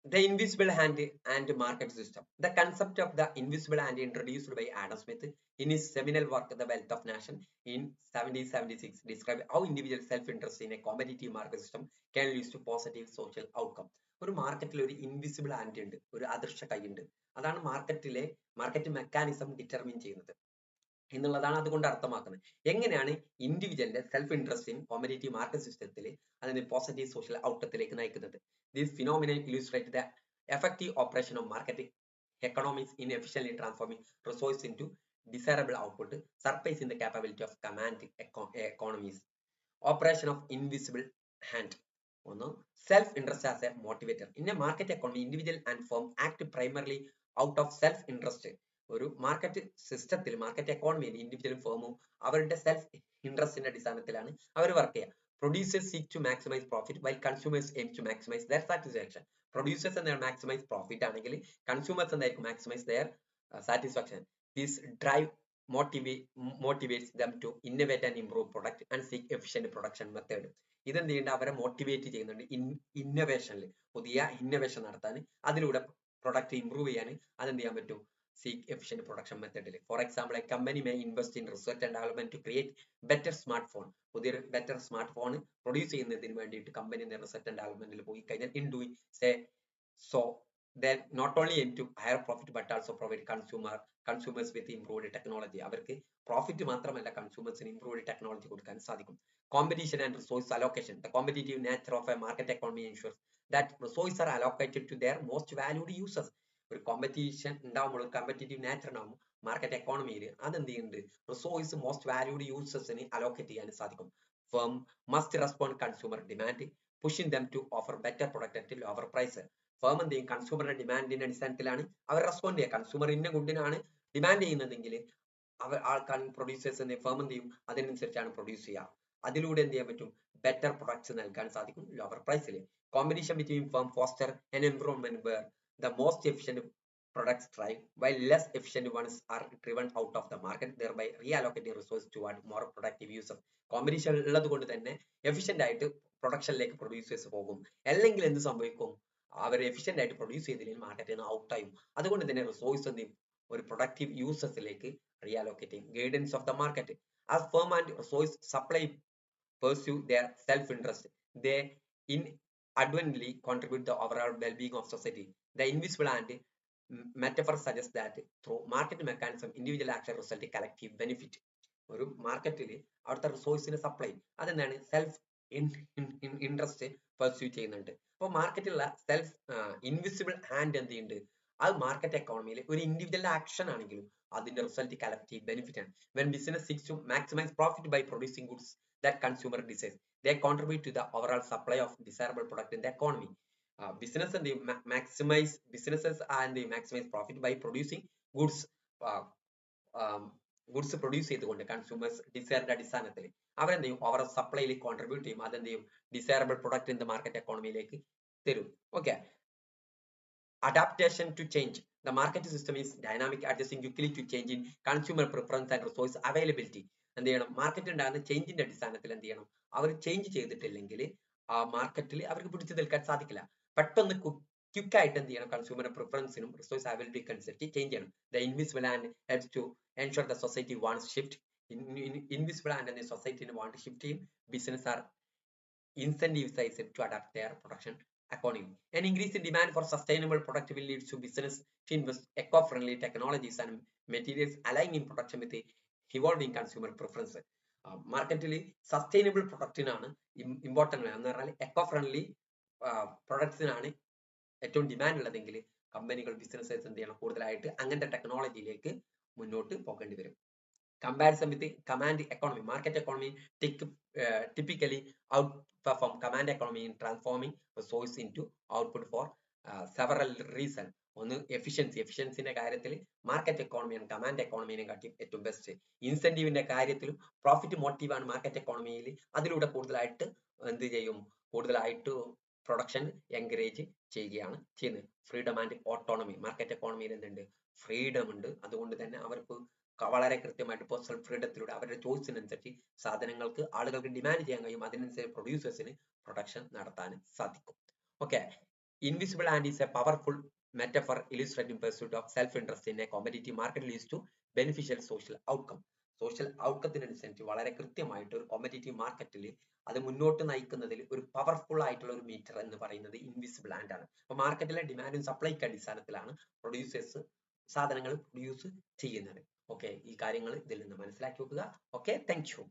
The invisible hand and market system. The concept of the invisible hand introduced by Adam Smith in his seminal work, The Wealth of Nations, in 1776, described how individual self-interest in a competitive market system can lead to positive social outcome. ഒരു മാർക്കറ്റിൽ ഒരു invisible hand ഉണ്ട്, ഒരു അദൃശ്യ കൈയുണ്ട്. അതാണ് market mechanism determine ചെയ്യുന്നത് എന്നുള്ളതാണ് അതുകൊണ്ട് അർത്ഥമാക്കുന്നത്. എങ്ങനെയാണ് ഇൻഡിവിജ്വലിന്റെ self interest in competitive market സിസ്റ്റത്തിൽ അതിന് പോസിറ്റീവ് സോഷ്യൽ ഔട്ട്കത്തിലേക്ക് നയിക്കുന്നത്. This phenomenon illustrates the effective operation of market economics in efficiently transforming resources into desirable output, surpassing the capability of command economies. Operation of invisible hand. One, self-interest as a motivator. In a market economy, individual and firm act primarily out of self-interest. ഒരു market സിസ്റ്റത്തിൽ, market എക്കോണമിയിൽ ഇൻഡിവിജ്വലും ഫേമും അവരുടെ self ഇൻട്രസ്റ്റിന്റെ അടിസ്ഥാനത്തിലാണ് അവർ work ചെയ്യുക. Producers seek to maximize profit while consumers aim to maximize their satisfaction. Producers എന്താണ് maximize profit ആണെങ്കിൽ consumers എന്തായിരിക്കും maximize their satisfaction. This drive motivates them to innovate and improve product and seek efficient production method. ഇതെന്ത് ചെയ്യുന്നുണ്ട്, അവരെ motivate ചെയ്യുന്നുണ്ട് ഇന്നോവേഷനിൽ, പുതിയ innovation നടത്താൻ, അതിലൂടെ പ്രൊഡക്റ്റ് ഇംപ്രൂവ് ചെയ്യാൻ അതെന്ത് ചെയ്യാൻ പറ്റും, seek efficient production method. For example, a company may invest in research and development to create better smartphone. പുതിയൊരു ബെറ്റർ സ്മാർട്ട് ഫോൺ പ്രൊഡ്യൂസ് ചെയ്യുന്നതിന് വേണ്ടിയിട്ട് കമ്പനി റിസർച്ച് ആൻഡ് ഡെവലപ്മെന്റിൽ പോയി കഴിഞ്ഞാൽ in doing so then not only aim to higher profit but also provide consumers with improved technology. അവർക്ക് profit മാത്രമല്ല കൺസ്യൂമേഴ്സിന് improved technology കൊടുക്കാൻ സാധിക്കും. Competition and resource allocation. The competitive nature of a market economy ensures that resources are allocated to their most valued users. ഒരു competition ഉണ്ടാകുമ്പോൾ, competitive nature ഉണ്ടാകുമ്പോൾ market എക്കോണമിയിൽ അതെന്ത് ചെയ്യുന്നുണ്ട്, റിസോഴ്സ് മോസ്റ്റ് വാല്യൂഡ് യൂസേഴ്സിന് അലോക്കേറ്റ് ചെയ്യാൻ സാധിക്കും. Firm must respond consumer demand, pushing them to offer better product at lower price. Firm എന്ത് ചെയ്യും, കൺസ്യൂമറുടെ ഡിമാൻഡിന്റെ അടിസ്ഥാനത്തിലാണ് അവർ റെസ്പോണ്ട് ചെയ്യുക. കൺസ്യൂമർ ഇന്ന ഗുഡിനാണ് ഡിമാൻഡ് ചെയ്യുന്നതെങ്കിൽ ആൾക്കാർ പ്രൊഡ്യൂസേഴ്സ് ഫേം എന്ത് ചെയ്യും, അതിനനുസരിച്ചാണ് പ്രൊഡ്യൂസ് ചെയ്യുക. അതിലൂടെ എന്ത് ചെയ്യാൻ പറ്റും, ബെറ്റർ പ്രൊഡക്ട്സ് നൽകാൻ സാധിക്കും ലോവർ പ്രൈസിൽ. Competition between firm foster an environment where the most efficient products thrive while less efficient ones are driven out of the market, thereby reallocating resources toward more productive use. Competition ഉള്ളത് കൊണ്ട് തന്നെ efficient ആയിട്ട് പ്രൊഡക്ഷനിലേക്ക് producers പോകും. അല്ലെങ്കിൽ എന്ത് സംഭവിക്കും, അവർ efficient ആയിട്ട് produce ചെയ്തില്ലെങ്കിൽ മാർക്കറ്റിൽ നിന്ന് ഔട്ട് ആയും. അതുകൊണ്ട് തന്നെ റിസോഴ്സ് എന്ത് ചെയ്യും, ഒരു പ്രൊഡക്റ്റീവ് യൂസേഴ്സിലേക്ക് റീഅലോക്കേറ്റ് ചെയ്യും. Guidance of the market. As firm and resource supply pursue their self-interest, they inadvertently contribute the overall well-being of society. The invisible hand metaphor suggests that through market mechanism, individual action result in collective benefit. ഒരു മാർക്കറ്റിൽ അവിടുത്തെ റിസോഴ്സിന് supply അതെന്താണ്, self interest pursue ചെയ്യുന്നുണ്ട്. അപ്പോൾ മാർക്കറ്റിലുള്ള self invisible hand എന്ത് ചെയ്യുന്നുണ്ട്, അത് market എക്കോണമിയിൽ ഒരു ഇൻഡിവിജ്വൽ ആക്ഷൻ ആണെങ്കിലും അതിന്റെ റിസൾട്ട് കളക്റ്റീവ് ബെനിഫിറ്റ് ആണ്. When business seeks to maximize profit by producing goods that consumer desires, they contribute to the overall supply of desirable product in the economy. Business and businesses and the maximize profit by producing goods goods produce ചെയ്തുകൊണ്ട് consumers ഡിസയറിന്റെ അടിസ്ഥാനത്തിൽ അവരെന്ത് ചെയ്യും, അവരുടെ സപ്ലൈയിൽ contribute ചെയ്യും. അതെന്ത് ചെയ്യും, desirable product in the market എക്കോണമിയിലേക്ക് തരും. Okay. Adaptation to change. The market system is dynamic, adjusting quickly to change in consumer preference and resource availability. എന്ത് ചെയ്യണം, മാർക്കറ്റ് ഉണ്ടാകുന്ന ചേഞ്ചിന്റെ അടിസ്ഥാനത്തിൽ എന്ത് ചെയ്യണം, അവർ ചേഞ്ച് ചെയ്തിട്ടില്ലെങ്കിൽ ആ മാർക്കറ്റിൽ അവർക്ക് പിടിച്ചു നിൽക്കാൻ സാധിക്കില്ല. പെട്ടെന്ന് ക്വിക്ക് ആയിട്ട് എന്ത് ചെയ്യണം, കൺസ്യൂമർ പ്രിഫറൻസിനും റിസോഴ്സ് അവൈലബിലിറ്റിക്ക് അനുസരിച്ച് ചേഞ്ച് ചെയ്യണം. The invisible hand helps to ensure the society wants shift. Invisible hand എന്ന സൊസൈറ്റിന് വാണ്ട് ഷിഫ്റ്റ് ചെയ്യും. Business are incentivized to adapt their production economy. An increase in demand for sustainable product will lead to business to invest eco-friendly technologies and materials aligning in production with the evolving consumer preference. മാർക്കറ്റിൽ sustainable പ്രൊഡക്റ്റിനാണ് important എന്ന് പറഞ്ഞാൽ eco friendly പ്രൊഡക്ട്സിനാണ് ഏറ്റവും demand ഉള്ളതെങ്കിൽ കമ്പനികൾ ബിസിനസ്സേഴ്സ് എന്ത് ചെയ്യണം, കൂടുതലായിട്ട് അങ്ങനത്തെ ടെക്നോളജിയിലേക്ക് മുന്നോട്ട് പോകേണ്ടി വരും. Comparison with the command economy. Market economy typically outperform command economy in transforming resource into output for several reasons. ഒന്ന് എഫിഷ്യൻസിന്റെ കാര്യത്തിൽ മാർക്കറ്റ് എക്കോണമിയാണ് കമാൻഡ് എക്കോണമിനെ കാട്ടി ഏറ്റവും ബെസ്റ്റ്. ഇൻസെന്റീവിന്റെ കാര്യത്തിലും പ്രോഫിറ്റ് മോട്ടീവാണ് മാർക്കറ്റ് എക്കോണമിയിൽ. അതിലൂടെ കൂടുതലായിട്ട് എന്ത് ചെയ്യും, കൂടുതലായിട്ട് പ്രൊഡക്ഷൻ എൻകറേജ് ചെയ്യുകയാണ് ചെയ്യുന്നത്. Freedom and autonomy. മാർക്കറ്റ് എക്കോണമിയിൽ എന്തുണ്ട്, ഫ്രീഡം ഉണ്ട്. അതുകൊണ്ട് തന്നെ അവർക്ക് വളരെ കൃത്യമായിട്ട് പേഴ്സണൽ ഫ്രീഡത്തിലൂടെ അവരുടെ ചോയ്സിനനുസരിച്ച് സാധനങ്ങൾക്ക് ആളുകൾക്ക് ഡിമാൻഡ് ചെയ്യാൻ കഴിയും. അതിനനുസരിച്ച് പ്രൊഡ്യൂസേഴ്സിന് പ്രൊഡക്ഷൻ നടത്താൻ സാധിക്കും. Okay. Invisible and is A powerful metaphor illustrating pursuit of self-interest in a competitive market leads to beneficial social outcome. Social ഔട്ട്കത്തിനനുസരിച്ച് വളരെ കൃത്യമായിട്ട് ഒരു കോമ്പറ്റീറ്റീവ് മാർക്കറ്റിൽ അത് മുന്നോട്ട് നയിക്കുന്നതിൽ ഒരു പവർഫുൾ ആയിട്ടുള്ള ഒരു മീറ്റർ എന്ന് പറയുന്നത് ഇൻവിസിബിൾ ആൻഡ് ആണ്. അപ്പൊ മാർക്കറ്റിലെ ഡിമാൻഡും സപ്ലൈക്ക് അടിസ്ഥാനത്തിലാണ് പ്രൊഡ്യൂസേഴ്സ് സാധനങ്ങൾ പ്രൊഡ്യൂസ് ചെയ്യുന്നത്. ഓക്കെ, ഈ കാര്യങ്ങൾ ഇതിൽ നിന്ന് മനസ്സിലാക്കി വെക്കുക. Okay, thank you.